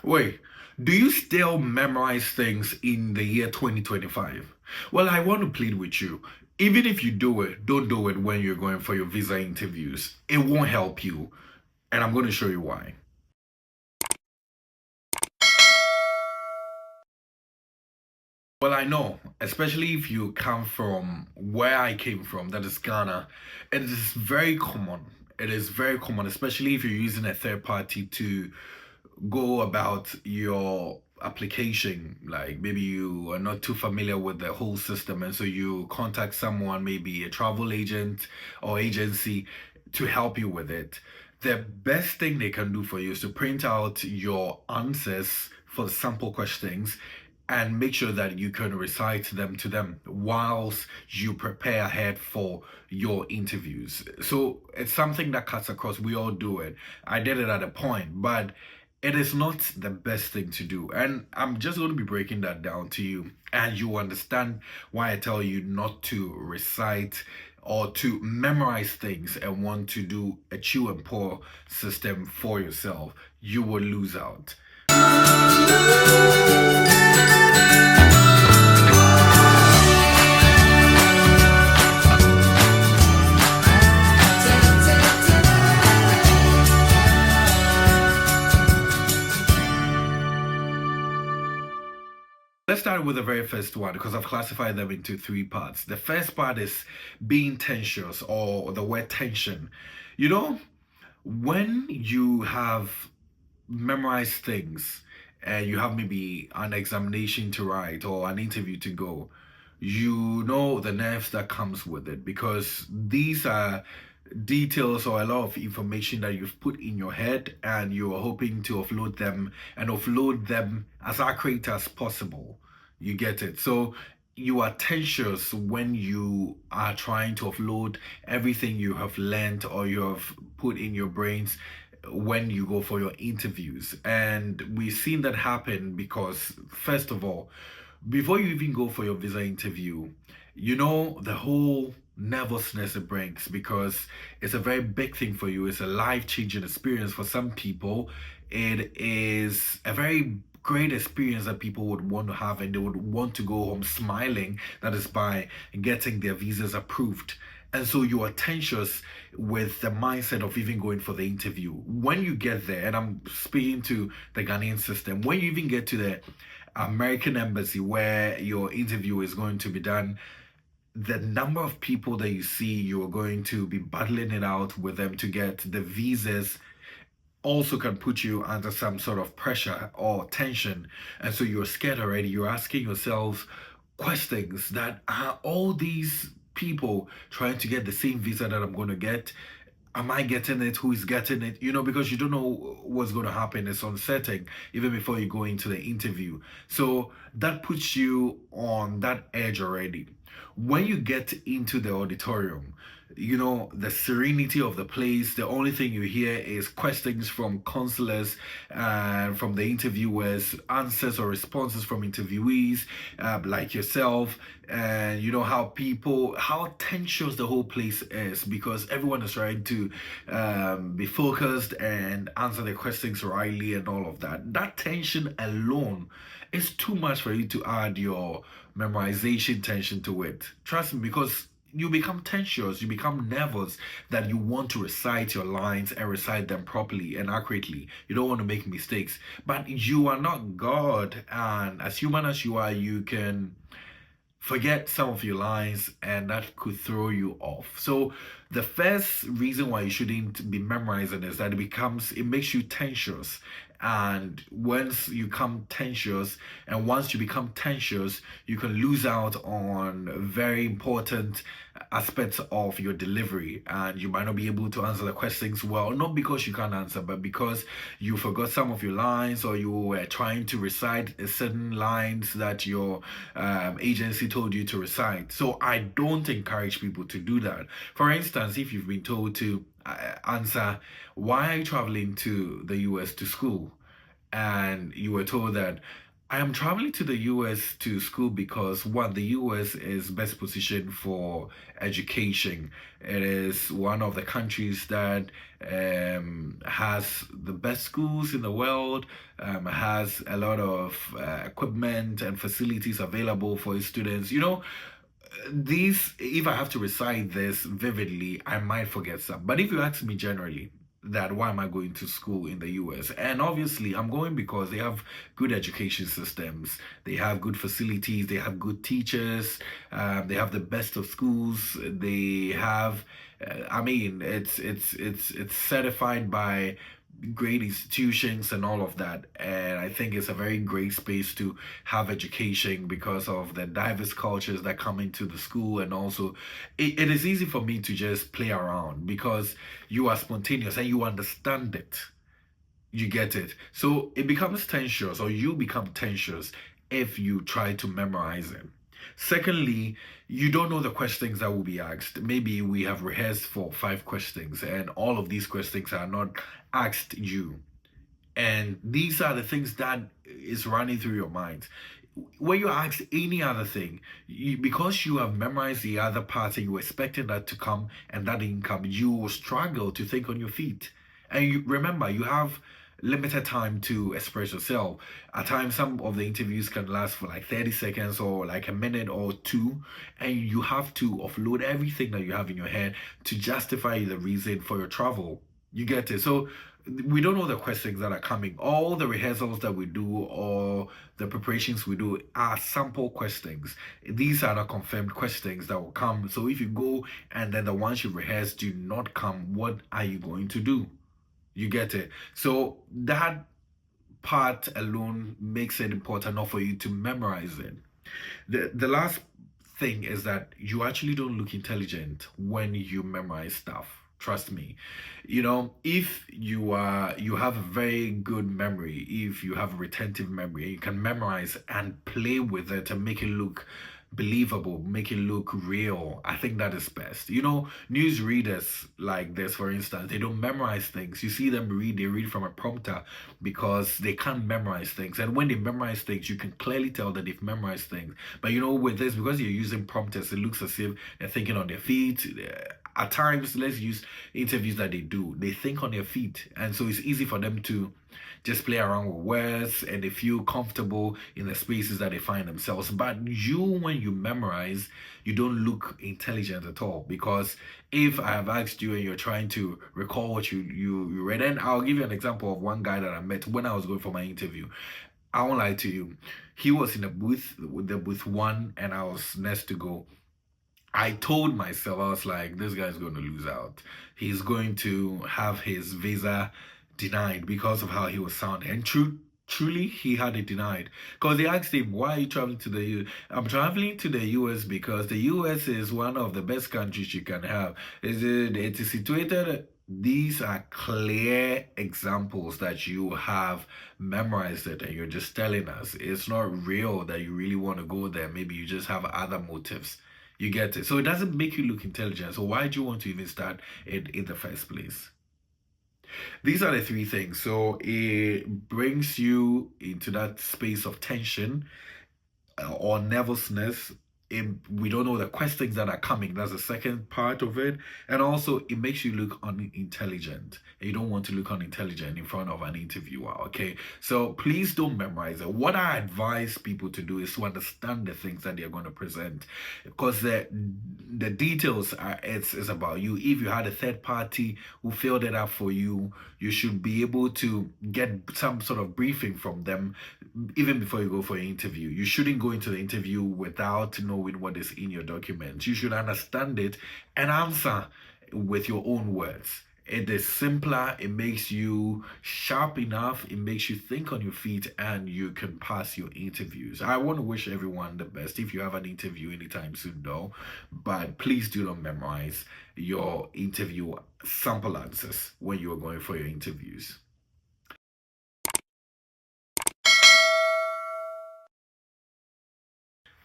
Wait, do you still memorize things in the year 2025? Well, I want to plead with you. Even if you do it, don't do it when you're going for your visa interviews. It won't help you. And I'm going to show you why. Well, I know, especially if you come from where I came from, that is Ghana, it is very common. It is very common, especially if you're using a third party to go about your application. Like maybe you are not too familiar with the whole system, and so you contact someone, maybe a travel agent or agency, to help you with it. The best thing they can do for you is to print out your answers for the sample questions and make sure that you can recite them to them whilst you prepare ahead for your interviews. So it's something that cuts across. We all do it. I did it at a point, but it is not the best thing to do. And I'm just going to be breaking that down to you, and you understand why I tell you not to recite or to memorize things and want to do a chew and pour system for yourself. You will lose out. Let's start with the very first one because I've classified them into three parts. The first part is being tensious, or the word tension. You know, when you have memorized things and you have maybe an examination to write or an interview to go, you know the nerves that comes with it, because these are details or a lot of information that you've put in your head and you're hoping to offload them as accurate as possible. You get it? So you are tensious when you are trying to offload everything you have learned or you have put in your brains when you go for your interviews. And we've seen that happen because, first of all, before you even go for your visa interview, you know the whole nervousness it brings, because it's a very big thing for you. It's a life-changing experience for some people. It is a very great experience that people would want to have, and they would want to go home smiling. That is by getting their visas approved. And so you are tensious with the mindset of even going for the interview. When you get there, and I'm speaking to the Ghanaian system, when you even get to the American embassy where your interview is going to be done, the number of people that you see, you're going to be battling it out with them to get the visas, also can put you under some sort of pressure or tension. And so you're scared already. You're asking yourself questions that are all these people trying to get the same visa that I'm going to get. Am I getting it? Who is getting it? You know, because you don't know what's going to happen. It's uncertain even before you go into the interview. So that puts you on that edge already. When you get into the auditorium, you know, the serenity of the place, the only thing you hear is questions from counselors and from the interviewers, answers or responses from interviewees like yourself. And you know how tensious the whole place is, because everyone is trying to be focused and answer the questions rightly and all of that. That tension alone is too much for you to add your memorization tension to it. Trust me, because you become tensious, you become nervous that you want to recite your lines and recite them properly and accurately. You don't want to make mistakes. But you are not God, and as human as you are, you can forget some of your lines and that could throw you off. So the first reason why you shouldn't be memorizing is that it makes you tensious. And once you become tensious, you can lose out on very important aspects of your delivery, and you might not be able to answer the questions well, not because you can't answer, but because you forgot some of your lines, or you were trying to recite certain lines that your agency told you to recite. So I don't encourage people to do that. For instance, if you've been told to answer, why are you traveling to the US to school? And you were told that I am traveling to the US to school because one, the US is best positioned for education. It is one of the countries that has the best schools in the world, has a lot of equipment and facilities available for its students. These, if I have to recite this vividly, I might forget some. But if you ask me generally, that why am I going to school in the US? And obviously, I'm going because they have good education systems, they have good facilities, they have good teachers, they have the best of schools, they have. I mean, it's certified by great institutions and all of that. And I think it's a very great space to have education because of the diverse cultures that come into the school. And also, it is easy for me to just play around because you are spontaneous and you understand it. You get it. So it becomes tensions, or you become tensions if you try to memorize it. Secondly, you don't know the questions that will be asked. Maybe we have rehearsed for 5 questions, and all of these questions are not asked you. And these are the things that is running through your mind. When you ask any other thing, because you have memorized the other parts and you're expecting that to come and that didn't come, you will struggle to think on your feet. And you remember, you have limited time to express yourself. At times, some of the interviews can last for like 30 seconds or like a minute or two, and you have to offload everything that you have in your head to justify the reason for your travel. You get it? So we don't know the questions that are coming. All the rehearsals that we do or the preparations we do are sample questions. These are not confirmed questions that will come. So if you go and then the ones you rehearse do not come, what are you going to do? You get it? So that part alone makes it important not for you to memorize it. The last thing is that you actually don't look intelligent when you memorize stuff. Trust me. If you have a very good memory, if you have a retentive memory, you can memorize and play with it and make it look believable, make it look real. I think that is best. News readers like this, for instance, they don't memorize things. You see them read, they read from a prompter because they can't memorize things. And when they memorize things, you can clearly tell that they've memorized things. But with this, because you're using prompters, it looks as if they're thinking on their feet. At times, let's use interviews that they do. They think on their feet. And so it's easy for them to just play around with words and they feel comfortable in the spaces that they find themselves. But when you memorize, you don't look intelligent at all. Because if I have asked you and you're trying to recall what you read, and I'll give you an example of one guy that I met when I was going for my interview. I won't lie to you. He was in a booth with the booth one, and I was next to go. I told myself, I was like, this guy's going to lose out. He's going to have his visa denied because of how he was sounding. And truly, he had it denied. Because they asked him, why are you traveling to the US? I'm traveling to the US because the US is one of the best countries you can have. It is situated. These are clear examples that you have memorized it and you're just telling us. It's not real that you really want to go there. Maybe you just have other motives. You get it? So it doesn't make you look intelligent. So why do you want to even start it in the first place? These are the 3 things. So it brings you into that space of tension or nervousness. We don't know the questions that are coming. That's the second part of it. And also, it makes you look unintelligent. And you don't want to look unintelligent in front of an interviewer, okay? So please don't memorize it. What I advise people to do is to understand the things that they're going to present. Because the details it's about you. If you had a third party who filled it up for you, you should be able to get some sort of briefing from them even before you go for an interview. You shouldn't go into the interview without knowing what is in your document. You should understand it and answer with your own words. It is simpler, it makes you sharp enough, it makes you think on your feet, and you can pass your interviews. I want to wish everyone the best if you have an interview anytime soon, though. But please do not memorize your interview sample answers when you are going for your interviews.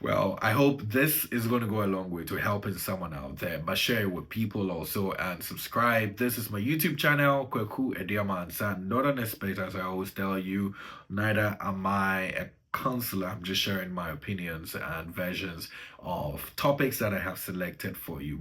Well, I hope this is going to go a long way to helping someone out there, but share it with people also and subscribe. This is my YouTube channel, Kweku Ediamansan. Not an expert, as I always tell you, neither am I a counselor. I'm just sharing my opinions and versions of topics that I have selected for you.